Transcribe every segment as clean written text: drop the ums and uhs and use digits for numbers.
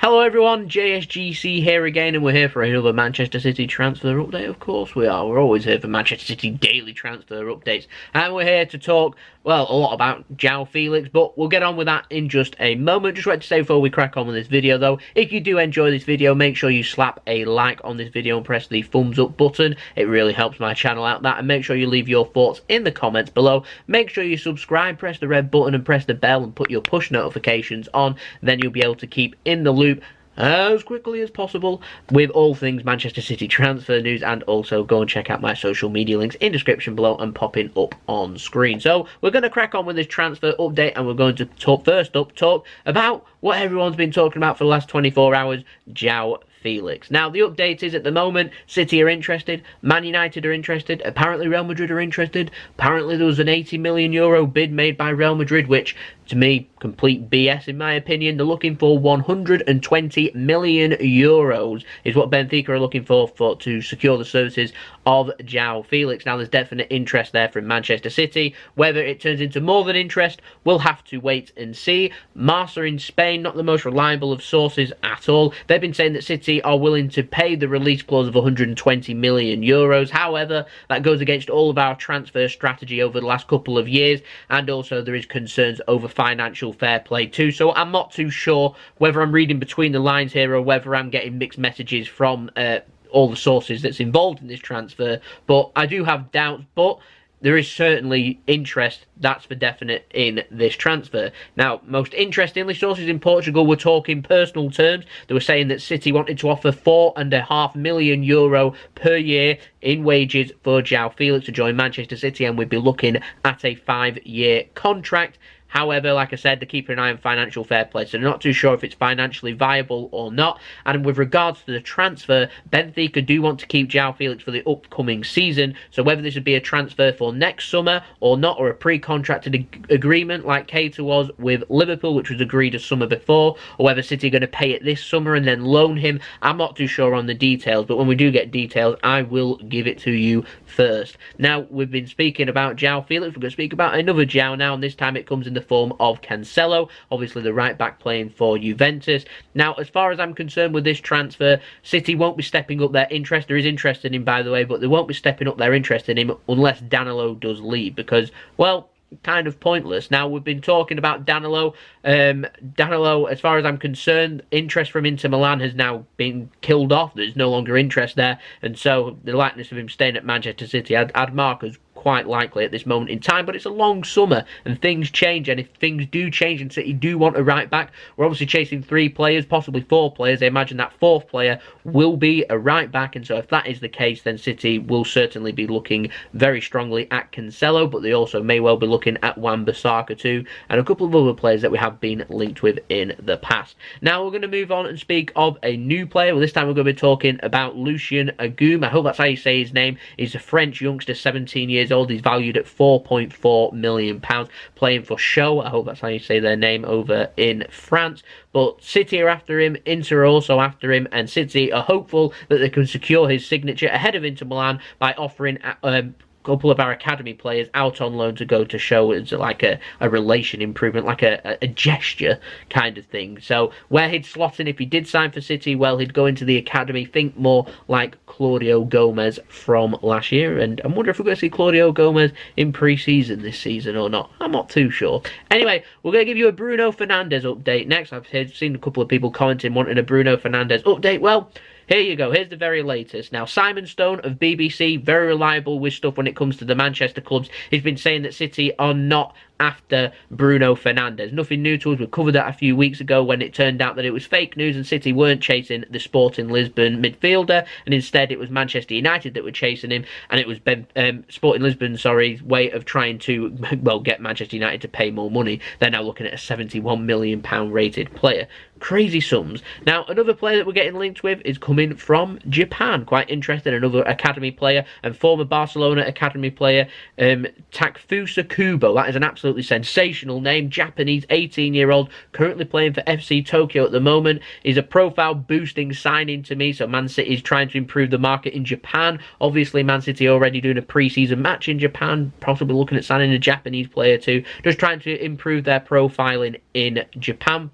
Hello everyone, JSGC here again, and we're here for another Manchester City transfer update. Of course we are. We're always here for Manchester City daily transfer updates. And we're here to talk, well, a lot about Joao Felix, but we'll get on with that in just a moment. Just wanted to say before we crack on with this video though, if you do enjoy this video, make sure you slap a like on this video and press the thumbs up button. It really helps my channel out that, and make sure you leave your thoughts in the comments below. Make sure you subscribe, press the red button and press the bell and put your push notifications on. Then you'll be able to keep in the loop as quickly as possible with all things Manchester City transfer news, and also go and check out my social media links in description below and popping up on screen. So we're going to crack on with this transfer update, and we're going to talk about what everyone's been talking about for the last 24 hours, Joao Felix. Now, the update is at the moment, City are interested, Man United are interested, apparently Real Madrid are interested, apparently there was an €80 million bid made by Real Madrid, which, to me, complete BS in my opinion. They're looking for €120 million is what Benfica are looking for to secure the services of Joao Felix. Now, there's definite interest there from Manchester City. Whether it turns into more than interest, we'll have to wait and see. Marca in Spain, not the most reliable of sources at all. They've been saying that City are willing to pay the release clause of €120 million. However, that goes against all of our transfer strategy over the last couple of years, and also there is concerns over financial fair play too. So I'm not too sure whether I'm reading between the lines here or whether I'm getting mixed messages from all the sources that's involved in this transfer, but I do have doubts. But there is certainly interest, that's for definite, in this transfer. Now, most interestingly, sources in Portugal were talking personal terms. They were saying that City wanted to offer €4.5 million per year in wages for Joao Felix to join Manchester City, and we'd be looking at a 5-year contract. However, like I said, they're keeping an eye on financial fair play, so they're not too sure if it's financially viable or not. And with regards to the transfer, Benfica do want to keep Joao Felix for the upcoming season, so whether this would be a transfer for next summer or not, or a pre-contracted agreement like Keita was with Liverpool, which was agreed a summer before, or whether City are going to pay it this summer and then loan him, I'm not too sure on the details, but when we do get details, I will give it to you first. Now, we've been speaking about Joao Felix, we're going to speak about another Joao now, and this time it comes in the form of Cancelo, obviously the right back playing for Juventus. Now, as far as I'm concerned with this transfer, City won't be stepping up their interest. There is interest in him, by the way, but they won't be stepping up their interest in him unless Danilo does leave, because, well, kind of pointless. Now, we've been talking about Danilo. Danilo, as far as I'm concerned, interest from Inter Milan has now been killed off. There's no longer interest there, and so the likeness of him staying at Manchester City, I'd mark as quite likely at this moment in time. But it's a long summer and things change, and if things do change and City do want a right back, we're obviously chasing 3 players, possibly 4 players. I imagine that 4th player will be a right back, and so if that is the case, then City will certainly be looking very strongly at Cancelo, but they also may well be looking at Wan-Bissaka too, and a couple of other players that we have been linked with in the past. Now we're going to move on and speak of a new player. Well, this time we're going to be talking about Lucien Agoume. I hope that's how you say his name. He's a French youngster, 17 years old. He's valued at £4.4 million, playing for Ciao. I hope that's how you say their name over in France. But City are after him, Inter are also after him, and City are hopeful that they can secure his signature ahead of Inter Milan by offering couple of our academy players out on loan to go to Show as like a relation improvement, like a gesture kind of thing. So where he'd slot in if he did sign for City, well, he'd go into the academy, think more like Claudio Gomez from last year, and I wonder if we're going to see Claudio Gomez in pre-season this season or not. I'm not too sure. Anyway, we're going to give you a Bruno Fernandes update next. I've seen a couple of people commenting wanting a Bruno Fernandes update. Well, here you go. Here's the very latest. Now, Simon Stone of BBC, very reliable with stuff when it comes to the Manchester clubs. He's been saying that City are not after Bruno Fernandes. Nothing new to us. We covered that a few weeks ago when it turned out that it was fake news and City weren't chasing the Sporting Lisbon midfielder, and instead it was Manchester United that were chasing him, and it was Sporting Lisbon's way of trying to, well, get Manchester United to pay more money. They're now looking at a £71 million rated player. Crazy sums. Now, another player that we're getting linked with is coming from Japan. Quite interesting. Another academy player and former Barcelona academy player, Takefusa Kubo. That is an absolute absolutely sensational name. Japanese 18-year-old, currently playing for FC Tokyo at the moment. Is a profile boosting signing to me. So Man City is trying to improve the market in Japan. Obviously, Man City already doing a pre-season match in Japan, possibly looking at signing a Japanese player too. Just trying to improve their profiling in Japan,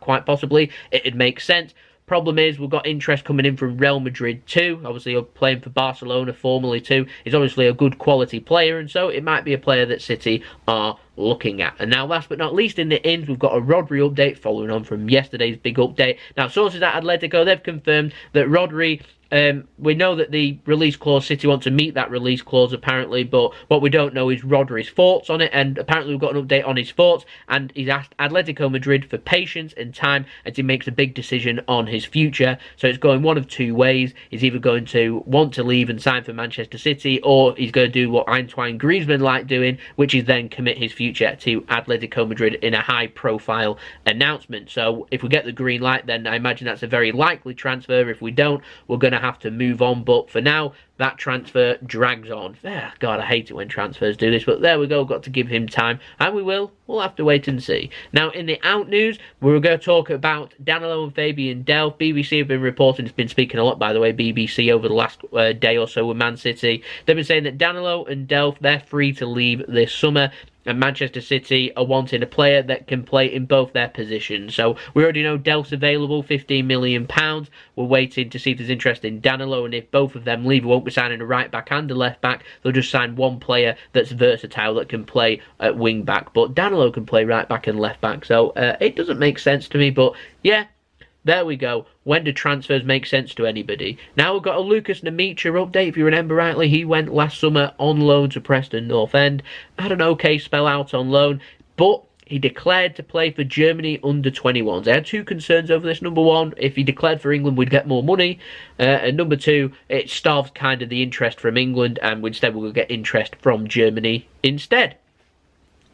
quite possibly. It'd make sense. Problem is, we've got interest coming in from Real Madrid too. Obviously, playing for Barcelona formerly too. He's obviously a good quality player, and so it might be a player that City are looking at. And now, last but not least, in the ins, we've got a Rodri update following on from yesterday's big update. Now, sources at Atletico, they've confirmed that Rodri, we know that the release clause, City want to meet that release clause apparently, but what we don't know is Rodri's thoughts on it, and apparently we've got an update on his thoughts, and he's asked Atletico Madrid for patience and time as he makes a big decision on his future. So it's going one of two ways. He's either going to want to leave and sign for Manchester City, or he's going to do what Antoine Griezmann like doing, which is then commit his future to Atletico Madrid in a high profile announcement. So if we get the green light, then I imagine that's a very likely transfer. If we don't, we're going to have to move on, but for now that transfer drags on. God, I hate it when transfers do this, but there we go. Got to give him time, and we'll have to wait and see. Now, in the out news, we're going to talk about Danilo and Fabian Delph. BBC have been reporting, it's been speaking a lot, by the way, BBC, over the last day or so with Man City. They've been saying that Danilo and Delph, they're free to leave this summer, and Manchester City are wanting a player that can play in both their positions. So we already know Delph's available, £15 million. We're waiting to see if there's interest in Danilo, and if both of them leave, we won't be signing a right back and a left back. They'll just sign one player that's versatile, that can play at wing back. But Danilo can play right back and left back, so it doesn't make sense to me, but yeah. There we go. When do transfers make sense to anybody? Now we've got a Lukas Nmecha update. If you remember rightly, he went last summer on loan to Preston North End. Had an okay spell out on loan, but he declared to play for Germany under 21s. I had two concerns over this. Number one, if he declared for England, we'd get more money. And number two, it starves kind of the interest from England, and instead we'll get interest from Germany instead.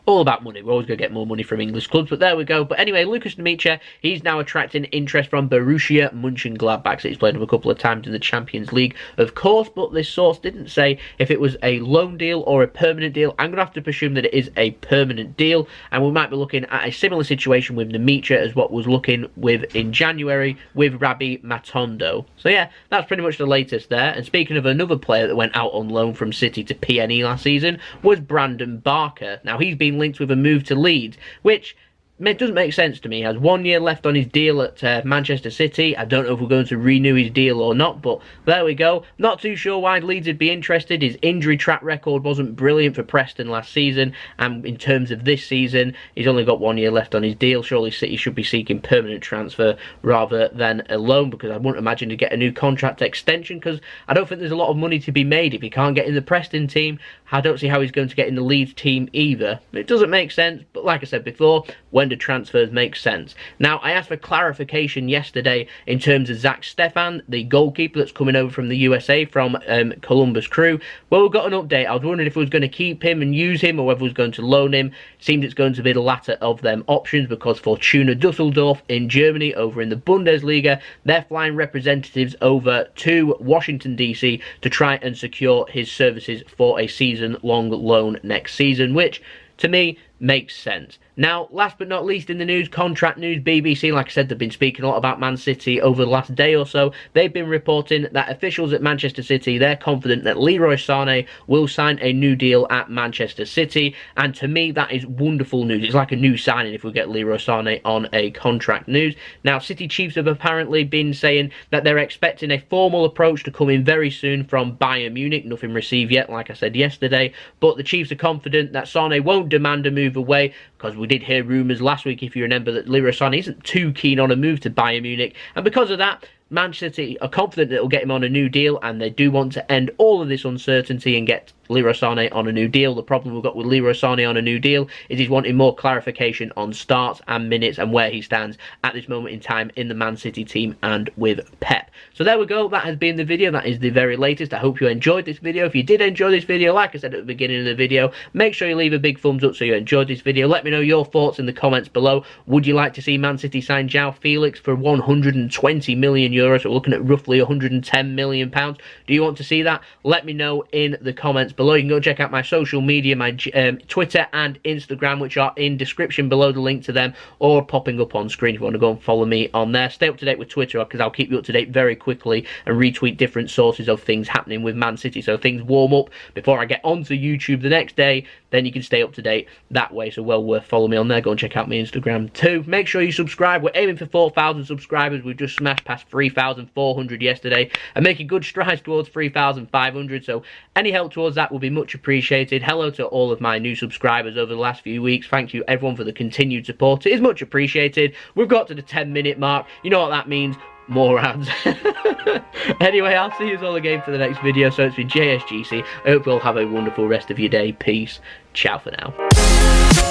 All about money. We're always going to get more money from English clubs, but there we go. But anyway, Lukas Nmecha, he's now attracting interest from Borussia Monchengladbach. So he's played him a couple of times in the Champions League, of course, but this source didn't say if it was a loan deal or a permanent deal. I'm going to have to presume that it is a permanent deal, and we might be looking at a similar situation with Nmecha as what was looking with in January with Rabbi Matondo. So yeah, that's pretty much the latest there. And speaking of another player that went out on loan from City to PNE last season, was Brandon Barker. Now, he's been linked with a move to Leeds, which it doesn't make sense to me. He has 1 year left on his deal at Manchester City. I don't know if we're going to renew his deal or not, but there we go. Not too sure why Leeds would be interested. His injury track record wasn't brilliant for Preston last season, and in terms of this season, he's only got 1 year left on his deal. Surely City should be seeking permanent transfer rather than a loan, because I wouldn't imagine to get a new contract extension, because I don't think there's a lot of money to be made if he can't get in the Preston team. I don't see how he's going to get in the Leeds team either. It doesn't make sense, but like I said before, when do transfers make sense? Now, I asked for clarification yesterday in terms of Zack Steffen, the goalkeeper that's coming over from the USA from Columbus Crew. Well, we've got an update. I was wondering if we was going to keep him and use him, or whether we was going to loan him. Seems it's going to be the latter of them options, because Fortuna Dusseldorf in Germany, over in the Bundesliga, they're flying representatives over to Washington DC to try and secure his services for a season-long loan next season, which to me makes sense. Now, last but not least in the news, contract news, BBC, like I said, they've been speaking a lot about Man City over the last day or so. They've been reporting that officials at Manchester City, they're confident that Leroy Sane will sign a new deal at Manchester City, and to me, that is wonderful news. It's like a new signing if we get Leroy Sane on a contract news. Now, City Chiefs have apparently been saying that they're expecting a formal approach to come in very soon from Bayern Munich. Nothing received yet, like I said yesterday, but the Chiefs are confident that Sane won't demand a move away, because we did hear rumours last week, if you remember, that Leroy Sane isn't too keen on a move to Bayern Munich, and because of that, Manchester City are confident that it'll get him on a new deal, and they do want to end all of this uncertainty and get Leroy Sane on a new deal. The problem we've got with Leroy Sane on a new deal is he's wanting more clarification on starts and minutes and where he stands at this moment in time in the Man City team and with Pep. So there we go. That has been the video. That is the very latest. I hope you enjoyed this video. If you did enjoy this video, like I said at the beginning of the video, make sure you leave a big thumbs up so you enjoyed this video. Let me know your thoughts in the comments below. Would you like to see Man City sign Joao Felix for €120 million? So we're looking at roughly £110 million. Do you want to see that? Let me know in the comments below. below. You can go check out my social media, my Twitter and Instagram, which are in description below, the link to them, or popping up on screen if you want to go and follow me on there. Stay up to date with Twitter, because I'll keep you up to date very quickly and retweet different sources of things happening with Man City. So things warm up before I get onto YouTube the next day, then you can stay up to date that way. So well worth following me on there. Go and check out my Instagram too. Make sure you subscribe. We're aiming for 4,000 subscribers. We've just smashed past 3,400 yesterday and making good strides towards 3,500. So any help towards that will be much appreciated. Hello to all of my new subscribers over the last few weeks. Thank you everyone for the continued support. It is much appreciated. We've got to the 10-minute mark. You know what that means. More ads. Anyway, I'll see you all again for the next video. So it's been JSGC. I hope you all have a wonderful rest of your day. Peace. Ciao for now.